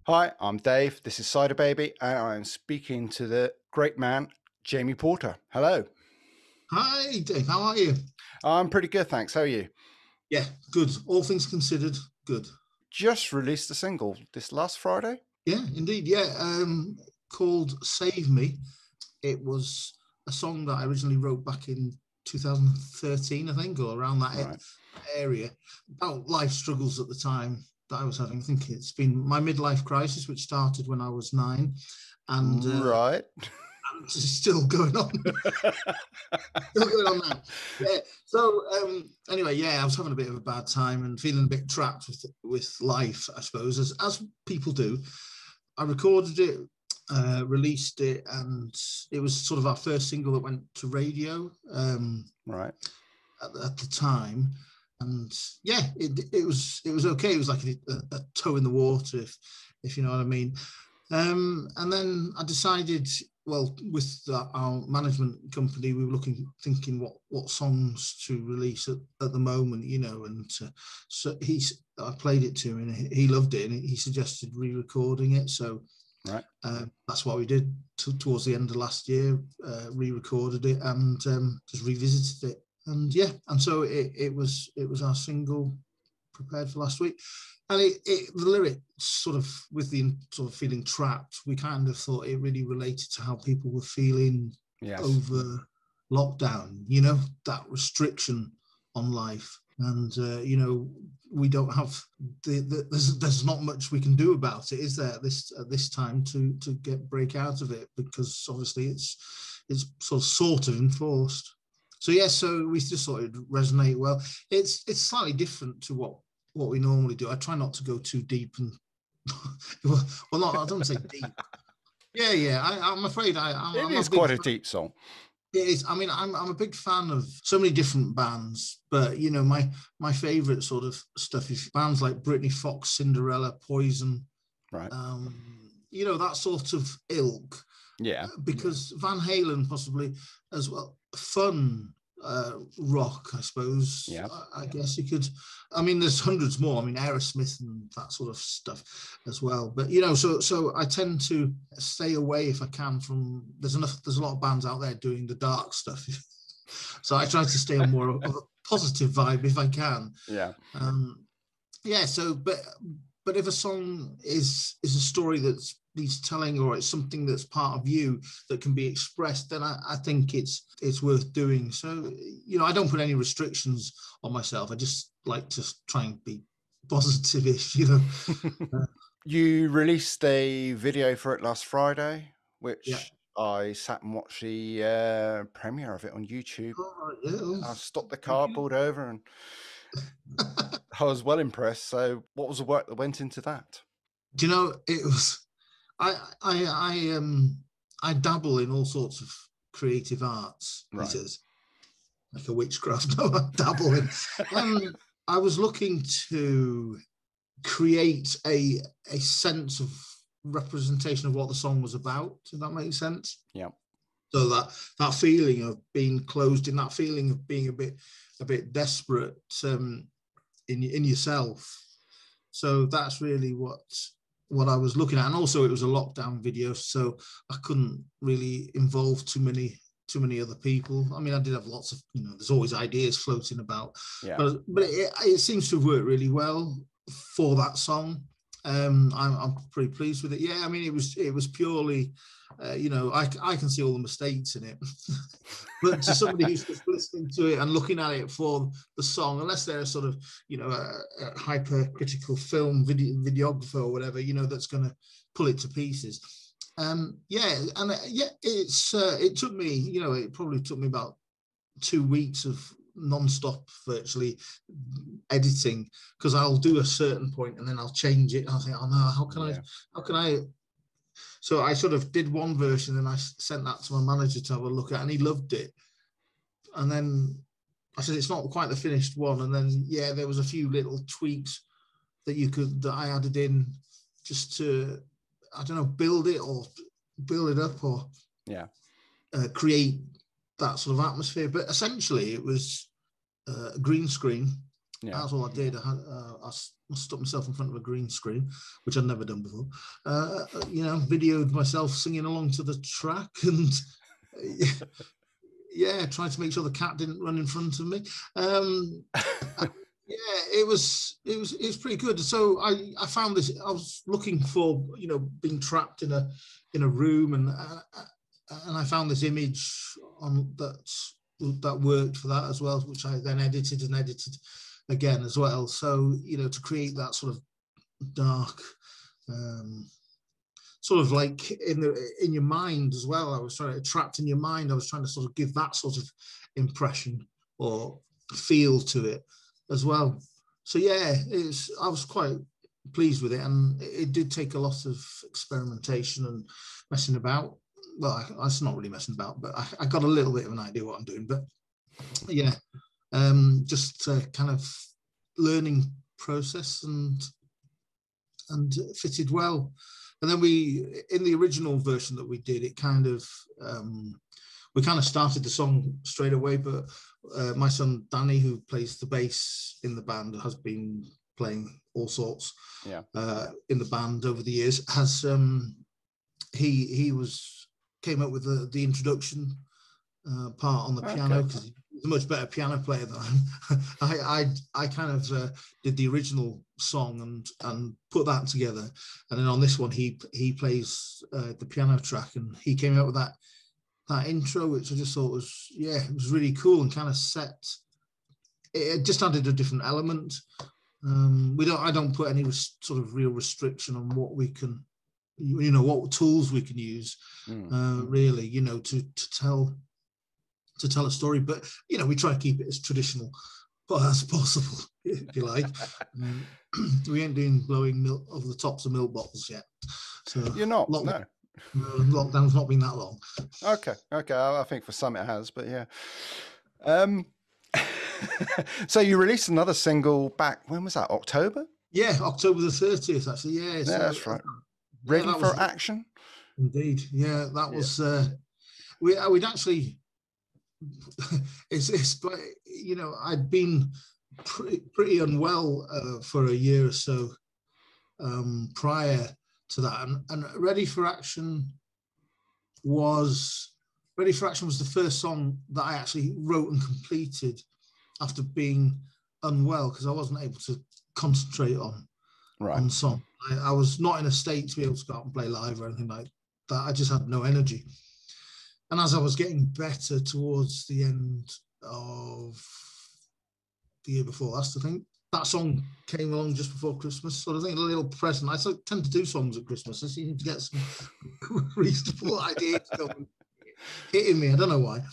Hi, I'm Dave. This is Cyderbaby, and I'm speaking to the great man, Jamie Porter. Hello. Hi, Dave. How are you? I'm pretty good, thanks. How are you? Yeah, good. All things considered, good. Just released a single this last Friday. Yeah, indeed. Yeah, called "Save Me." It was a song that I originally wrote back in 2013, I think, or around that Right. area, about life struggles at the time that I was having. I think it's been my midlife crisis, which started when I was 9, and Right. it's still going on. Still going on now. Yeah. So anyway, yeah, I was having a bit of a bad time and feeling a bit trapped with life, I suppose, as people do. I recorded it, released it, and it was sort of our first single that went to radio Right. at the time. And yeah, it was okay. It was like a toe in the water, if you know what I mean. And then I decided, well, with our management company, we were thinking what songs to release at the moment, and so I played it to him, and he loved it, and he suggested re-recording it. So Right. that's what we did towards the end of last year, re-recorded it and just revisited it, and yeah, and so it was our single prepared for last week. And the lyric sort of with the sort of feeling trapped, we kind of thought it really related to how people were feeling Yes. over lockdown, that restriction on life. And, we don't have, there's not much we can do about it, is there, at this time to break out of it, because obviously it's sort of enforced. So yeah, so we just thought it'd resonate well. It's slightly different to what we normally do. I try not to go too deep and well, not I don't say deep. Yeah, yeah. I'm afraid It I'm a is big quite a fan. deep song. It is. I mean, I'm a big fan of so many different bands, but my favorite sort of stuff is bands like Britney Fox, Cinderella, Poison, Right. that sort of ilk, Yeah. because Van Halen possibly as well. Fun rock, I suppose. Yeah. I guess you could. I mean, there's hundreds more. I mean, Aerosmith and that sort of stuff as well. But so I tend to stay away if I can from. There's a lot of bands out there doing the dark stuff. So I try to stay on more of a positive vibe if I can. Yeah. Yeah. So, but if a song is a story that's needs telling, or it's something that's part of you that can be expressed, then I think it's worth doing. So I don't put any restrictions on myself. I just like to try and be positive-ish. You released a video for it last Friday, Yeah. which I sat and watched the premiere of it on YouTube. Oh, yeah. I stopped the Thank car, you. pulled over, and I was well impressed. So, what was the work that went into that? Do you know it was? I dabble in all sorts of creative arts. He Right. says, like a witchcraft. No, I dabble in. I was looking to create a sense of representation of what the song was about. Does that make sense? Yeah. So that feeling of being closed in, that feeling of being a bit desperate in yourself. So that's really what I was looking at. And also it was a lockdown video, so I couldn't really involve too many other people. I mean, I did have lots of, there's always ideas floating about, Yeah. but it seems to have worked really well for that song. I'm pretty pleased with it. Yeah, I mean, it was purely, I can see all the mistakes in it, but to somebody who's just listening to it and looking at it for the song, unless they're a sort of, a hypercritical film videographer or whatever, that's going to pull it to pieces. Yeah, and yeah, it took me, it probably took me about 2 weeks of non-stop virtually editing, because I'll do a certain point and then I'll change it and I'll think, oh no, Yeah. how can I so I sort of did one version and I sent that to my manager to have a look at, and he loved it. And then I said it's not quite the finished one, and then yeah, there was a few little tweaks that I added in just to, I don't know, build it up or Yeah. create that sort of atmosphere. But essentially, it was a green screen Yeah. That's all I did. I stuck myself in front of a green screen, which I'd never done before. Videoed myself singing along to the track, and yeah, trying to make sure the cat didn't run in front of me. Yeah, it was pretty good. So I found this. I was looking for being trapped in a room, and I found this image on that worked for that as well, which I then edited again as well. So to create that sort of dark, sort of like in your mind as well. I was trying to trapped in your mind. I was trying to sort of give that sort of impression or feel to it as well. So yeah, I was quite pleased with it, and it did take a lot of experimentation and messing about. Well, it's not really messing about, but I got a little bit of an idea what I'm doing. But yeah, just kind of learning process, and it fitted well. And then in the original version that we did, it kind of we kind of started the song straight away, but my son Danny, who plays the bass in the band, has been playing all sorts in the band over the years. Has he came up with the introduction part on the piano, because he's a much better piano player than I. I kind of did the original song and put that together, and then on this one he plays the piano track, and he came up with that intro, which I just thought it was really cool, and kind of it just added a different element. I don't put any sort of real restriction on what we can, what tools we can use, really, to tell a story. But we try to keep it as traditional as possible, if you like. We ain't doing blowing milk over the tops of milk bottles yet. So you're not. No. Lockdown's not been that long. Okay. I think for some it has, but yeah. So you released another single back, when was that? October? Yeah, October the 30th, actually. Yeah, so, that's right. Ready for Action? Indeed. Yeah, that was we'd actually it's I'd been pretty unwell for a year or so prior to that, and Ready for Action was the first song that I actually wrote and completed after being unwell, because I wasn't able to concentrate on song. I was not in a state to be able to go out and play live or anything like that. I just had no energy. And as I was getting better towards the end of the year before last, I think that song came along just before Christmas. So I think a little present. I tend to do songs at Christmas. I seem to get some reasonable ideas going, hitting me. I don't know why.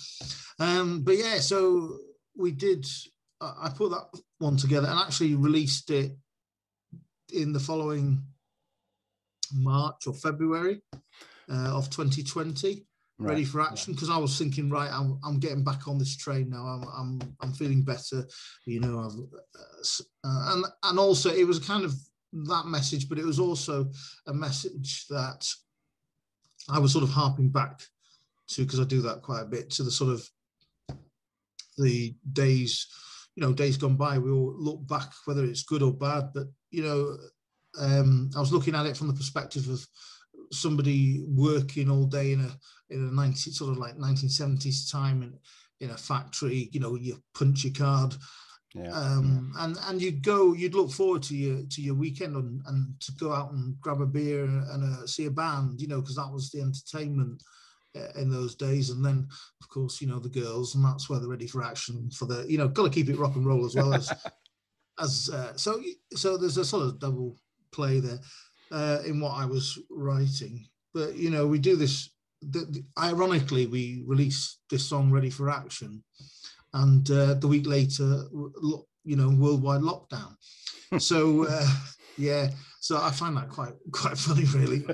But yeah, so we did. I put that one together and actually released it in the following March or February of 2020. Ready for Action, because I was thinking, right, I'm getting back on this train now. I'm feeling better, and also it was kind of that message, but it was also a message that I was sort of harping back to, because I do that quite a bit, to the sort of the days gone by. We all look back, whether it's good or bad, but I was looking at it from the perspective of somebody working all day in a 1970s time in a factory. You punch your card, and you'd look forward to your weekend and to go out and grab a beer and see a band, because that was the entertainment in those days. And then of course the girls, and that's where they're Ready for Action for the got to keep it rock and roll as well as so there's a sort of double play there in what I was writing. But we do this, ironically we released this song Ready for Action, and the week later worldwide lockdown. So so I find that quite funny, really.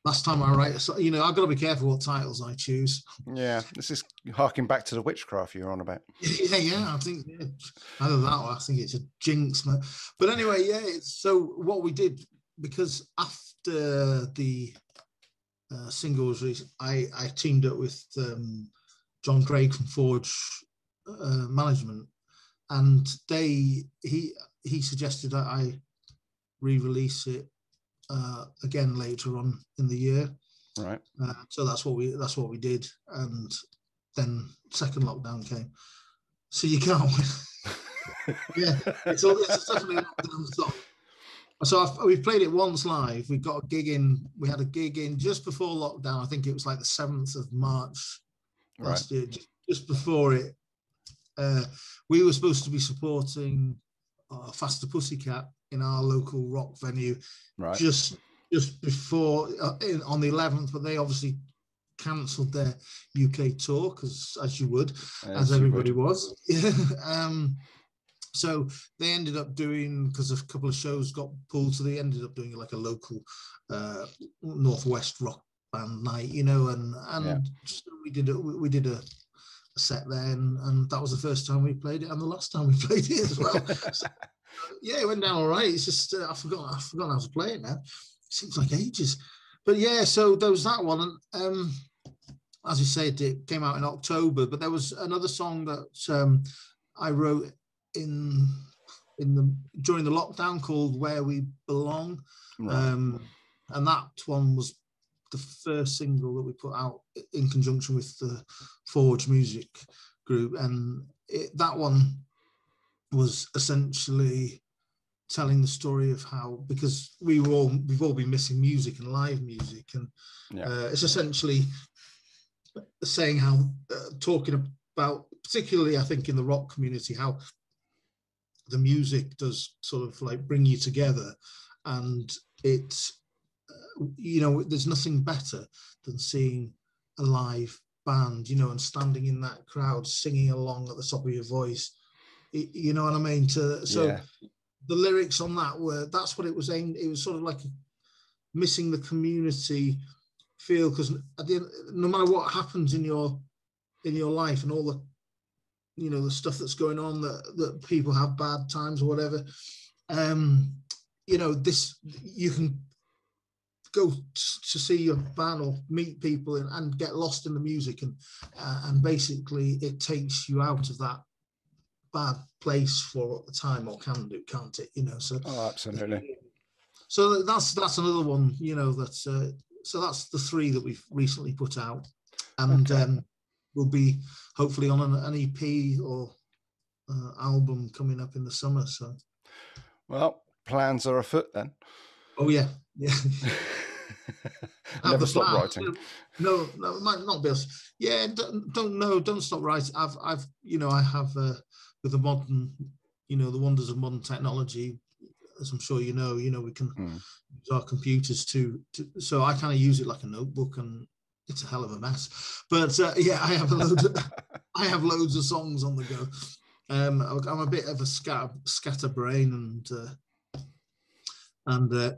Last time I write, I've got to be careful what titles I choose. Yeah, this is harking back to the witchcraft you're on about. Yeah, I think either that or I think it's a jinx, man. But anyway, so what we did, because after the single was released, I teamed up with John Craig from Ford Management, and he suggested that I re-release it again later on in the year. Right. So that's what we did, and then second lockdown came. So you can't. Yeah, it's definitely a lockdown song. So we've played it once live. We got a gig in. We had a gig in just before lockdown. I think it was like the 7th of March last year, just before it. We were supposed to be supporting Faster Pussycat in our local rock venue, right, just before on the 11th, but they obviously cancelled their UK tour, because as you would, as everybody was. So they ended up doing, because a couple of shows got pulled, so they ended up doing like a local Northwest rock band night, you know, and we did a set there, and that was the first time we played it and the last time we played it as well. So, yeah, it went down all right. It's just I've forgotten how to play it now. It seems like ages, but yeah. So there was that one, and as you said, it came out in October. But there was another song that I wrote during the lockdown called "Where We Belong," and that one was the first single that we put out in conjunction with the Forge music group, and that one was essentially telling the story of how, because we've all been missing music and live music, and it's essentially saying how talking about, particularly I think in the rock community, how the music does sort of like bring you together, and it's you know, there's nothing better than seeing a live band, you know, and standing in that crowd singing along at the top of your voice, you know what I mean? So the lyrics on that were, that's what it was aimed. It was sort of like missing the community feel, because at the end, no matter what happens in your life and all the, you know, the stuff that's going on, that people have bad times or whatever, you know, this, you can go to see your band or meet people and get lost in the music, and basically it takes you out of that bad place for a time, or can do, can't it? You know, so absolutely. So that's another one, you know, that's so that's the 3 that we've recently put out, and we'll be hopefully on an EP or album coming up in the summer. So, well, plans are afoot then. Oh yeah. Never stop writing. No, it might not be us. Yeah, don't stop writing. I've you know, I have with the modern, you know, the wonders of modern technology, as I'm sure you know, we can use our computers to so I kind of use it like a notebook, and it's a hell of a mess. But yeah, I have loads of songs on the go. I'm a bit of a scatterbrain, and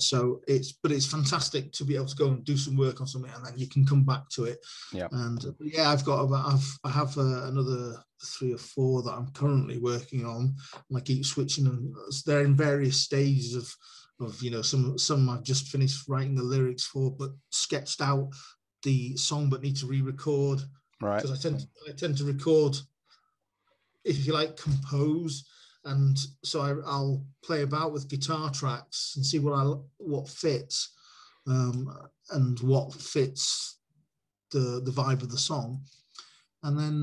so it's fantastic to be able to go and do some work on something, and then you can come back to it. Yeah. And yeah, I have another 3 or 4 that I'm currently working on, and I keep switching, and they're in various stages of you know, some I've just finished writing the lyrics for, but sketched out the song, but need to re-record. Right. Because I tend to record, if you like, compose. And so I'll play about with guitar tracks and see what fits, and what fits the vibe of the song, and then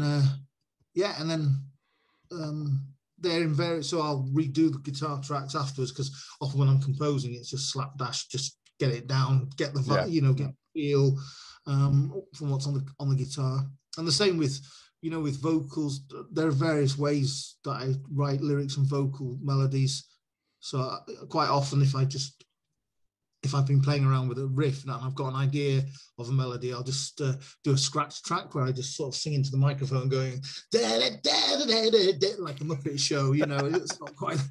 they're in various. So I'll redo the guitar tracks afterwards, because often when I'm composing, it's just slapdash, just get it down, get the vibe, you know, get the feel from what's on the guitar, and the same with. You know, with vocals, there are various ways that I write lyrics and vocal melodies. So quite often, if I've been playing around with a riff and I've got an idea of a melody, I'll just do a scratch track where I just sort of sing into the microphone going da, da, da, da, da, da, da, like a Muppet Show. You know, it's not quite.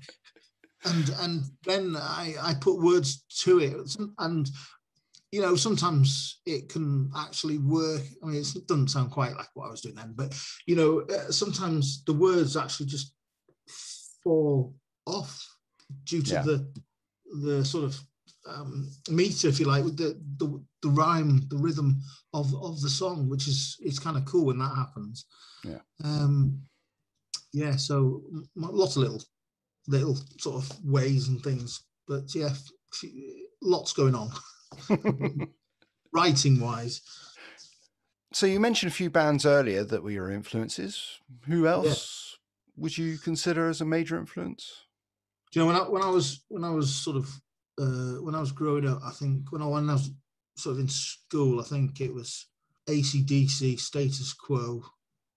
And then I put words to it, and you know, sometimes it can actually work. I mean, it doesn't sound quite like what I was doing then, but, you know, sometimes the words actually just fall off due to the sort of meter, if you like, with the rhyme, the rhythm of the song, which is, it's kind of cool when that happens. Yeah. yeah, so lots of little sort of ways and things, but yeah, lots going on, writing wise. So you mentioned a few bands earlier that were your influences. Who Yeah. else would you consider as a major influence? Do you know when I was sort of when I was growing up, I think when I was sort of in school, I think it was AC/DC, Status Quo.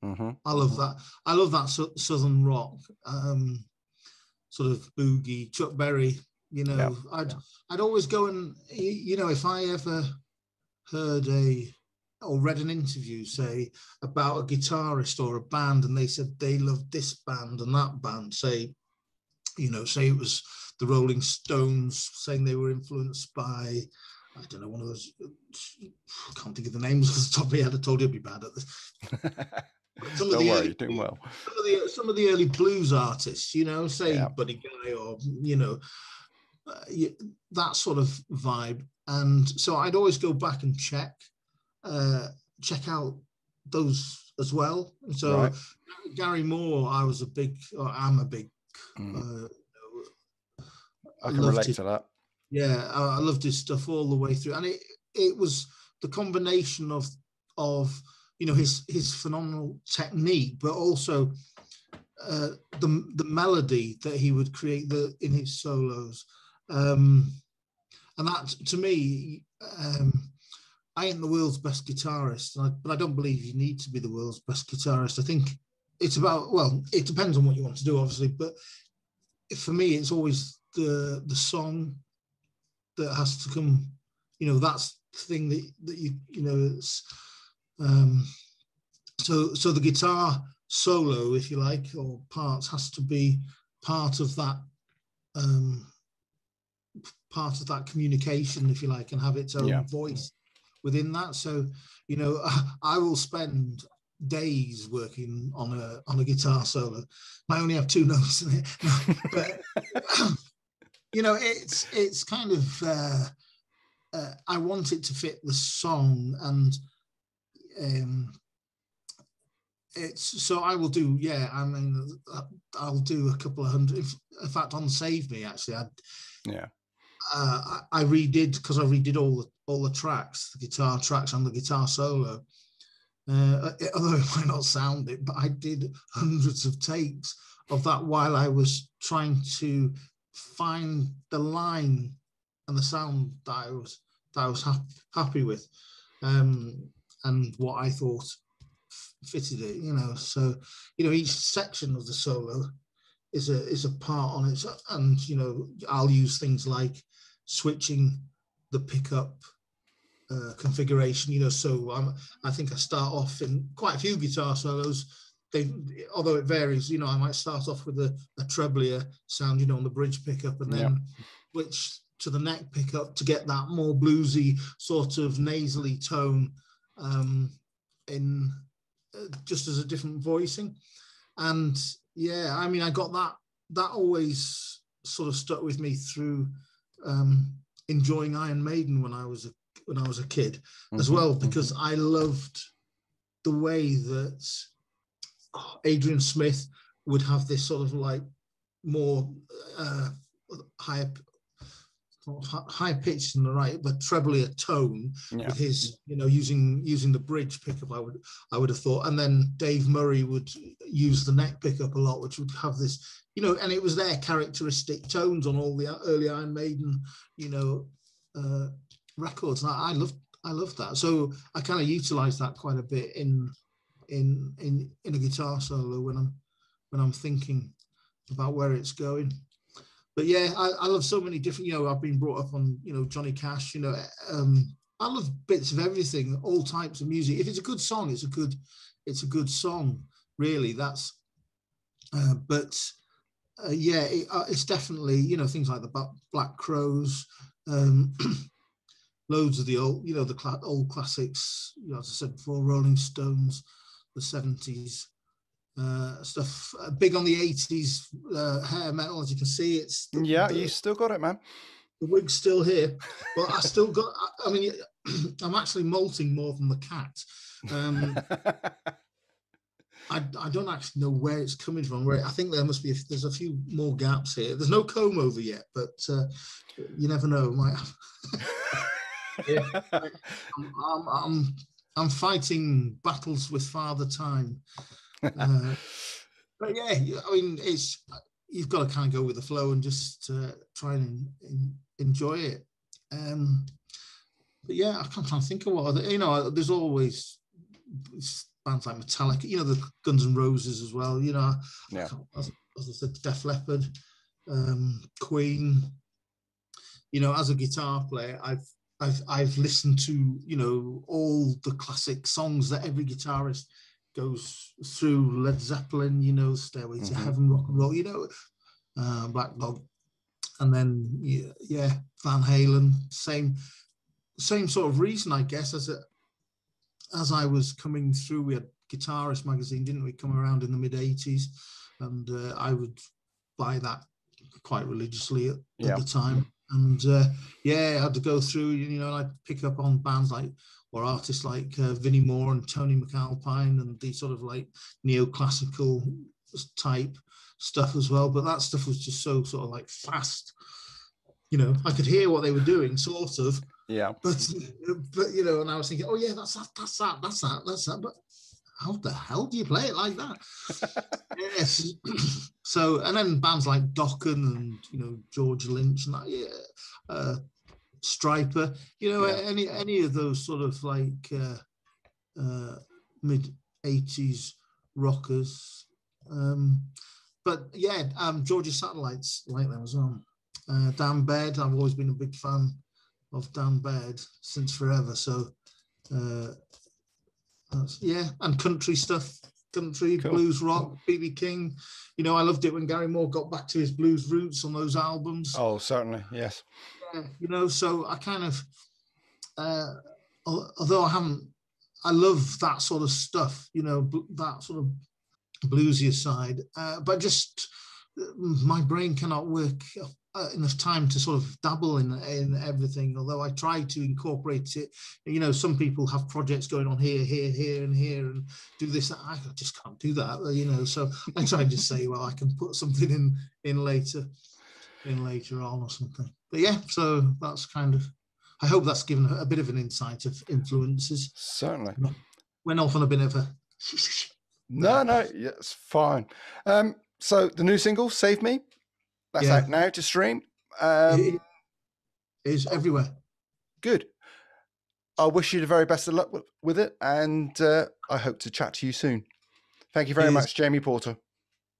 Mm-hmm. I love that. I love that southern rock, sort of boogie. Chuck Berry. You Yeah. know, I'd always go and if I ever heard or read an interview, say, about a guitarist or a band, and they said they loved this band and that band, say it was the Rolling Stones, saying they were influenced by, I don't know, one of those, I can't think of the names off the top of my head. I told you I'd be bad at this. Some of Don't the worry, early, you're doing well. some of the early blues artists, say Yeah. Buddy Guy or that sort of vibe. And so I'd always go back and check out those as well. So Right. Gary Moore, I'm a big. I can loved relate his, to that. yeah, I loved his stuff all the way through, and it was the combination of his phenomenal technique, but also the melody that he would create in his solos, and that to me. I ain't the world's best guitarist, but I don't believe you need to be the world's best guitarist. I think it's about, well, it depends on what you want to do, obviously, but for me, it's always the song that has to come. That's the thing that it's, so the guitar solo, if you like, or parts, has to be part of that communication, if you like, and have its own voice within that. So, I will spend days working on a guitar solo. I only have two notes in it, but it's kind of I want it to fit the song, and it's so I will do. Yeah, I mean, I'll do a couple of hundred. In fact, on Save Me, actually, I redid, because I redid all the tracks, the guitar tracks and the guitar solo. Although it might not sound it, but I did hundreds of takes of that while I was trying to find the line and the sound that I was happy with, and what I thought fitted it. So each section of the solo is a part on it, and I'll use things like switching the pickup configuration. So I think I start off in quite a few guitar solos. Although it varies, I might start off with a treblier sound, on the bridge pickup, and then switch to the neck pickup to get that more bluesy sort of nasally tone, in just as a different voicing. And yeah, I mean, I got that always sort of stuck with me through enjoying Iron Maiden when I was a kid, as well, because I loved the way that Adrian Smith would have this sort of like more high pitched in the right, but treblier tone with his, using the bridge pickup. I would have thought, and then Dave Murray would use the neck pickup a lot, which would have this, and it was their characteristic tones on all the early Iron Maiden, records. And I loved that. So I kind of utilize that quite a bit in a guitar solo when I'm thinking about where it's going. But yeah, I love so many different, I've been brought up on, Johnny Cash, I love bits of everything, all types of music. If it's a good song, it's a good song, really. That's, yeah, it's definitely, things like the Black Crowes, loads of the old, the old classics, as I said before, Rolling Stones, the 70s. Stuff big on the 80s, hair metal, as you can see. It's you still got it, man. The wig's still here, but I still got. I mean, I'm actually molting more than the cat. I don't actually know where it's coming from. Where I think there's a few more gaps here. There's no comb over yet, but you never know. Yeah, I'm fighting battles with Father Time. But yeah, I mean, you've got to kind of go with the flow and just try and enjoy it. But yeah, I'm trying to think of what other, there's always bands like Metallica, the Guns N' Roses as well, Yeah. As I said, Def Leppard, Queen. As a guitar player, I've listened to all the classic songs that every guitarist goes through. Led Zeppelin, Stairway to Heaven, Rock and Roll, Black Dog, and then Van Halen. Same sort of reason, I guess, as I was coming through. We had Guitarist magazine, didn't we, come around in the mid-'80s, and I would buy that quite religiously at the time. And I had to go through, and I'd pick up on bands or artists like Vinnie Moore and Tony McAlpine, and the sort of like neoclassical type stuff as well. But that stuff was just so sort of like fast. I could hear what they were doing, sort of. Yeah. But and I was thinking, oh yeah, that's that. But how the hell do you play it like that? Yes. So, and then bands like Dokken and George Lynch and that, Striper, any of those sort of like mid-'80s rockers. But yeah, Georgia Satellites like them as well. Dan Baird, I've always been a big fan of Dan Baird since forever. So and country stuff, country, cool. Blues rock, B.B. King. I loved it when Gary Moore got back to his blues roots on those albums. Oh, certainly, yes. Yeah, so I kind of, although I love that sort of stuff, that sort of bluesier side, but just my brain cannot work enough time to sort of dabble in everything, although I try to incorporate it. Some people have projects going on here and here and do this. I just can't do that, so I try to just say, well, I can put something in later on or something. But yeah, so that's kind of, I hope that's given a bit of an insight of influences. Certainly. Went off on a bit of a no, it's fine. So the new single, Save Me, that's out now to stream. It is everywhere. Good. I wish you the very best of luck with it, and I hope to chat to you soon. Thank you very much, Jamie Porter.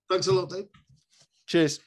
Thanks a lot, Dave. Cheers.